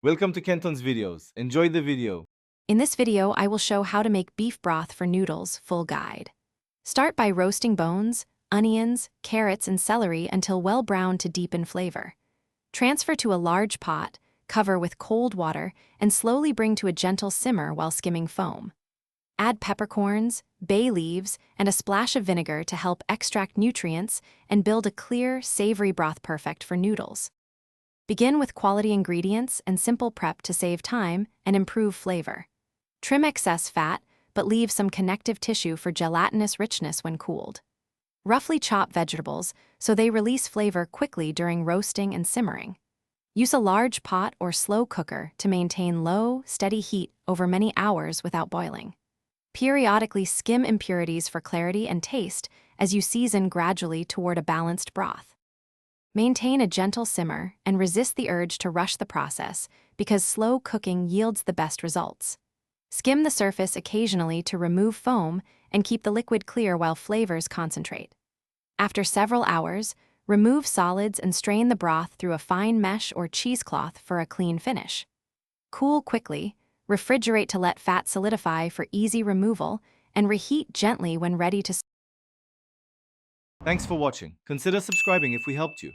Welcome to Kenton's videos. Enjoy the video. In this video, I will show how to make beef broth for noodles full guide. Start by roasting bones, onions, carrots, and celery until well browned to deepen flavor. Transfer to a large pot, cover with cold water, and slowly bring to a gentle simmer while skimming foam. Add peppercorns, bay leaves, and a splash of vinegar to help extract nutrients and build a clear, savory broth perfect for noodles. Begin with quality ingredients and simple prep to save time and improve flavor. Trim excess fat, but leave some connective tissue for gelatinous richness when cooled. Roughly chop vegetables so they release flavor quickly during roasting and simmering. Use a large pot or slow cooker to maintain low, steady heat over many hours without boiling. Periodically skim impurities for clarity and taste as you season gradually toward a balanced broth. Maintain a gentle simmer and resist the urge to rush the process because slow cooking yields the best results. Skim the surface occasionally to remove foam and keep the liquid clear while flavors concentrate. After several hours, remove solids and strain the broth through a fine mesh or cheesecloth for a clean finish. Cool quickly, refrigerate to let fat solidify for easy removal, and reheat gently when ready to. Thanks for watching. Consider subscribing if we helped you.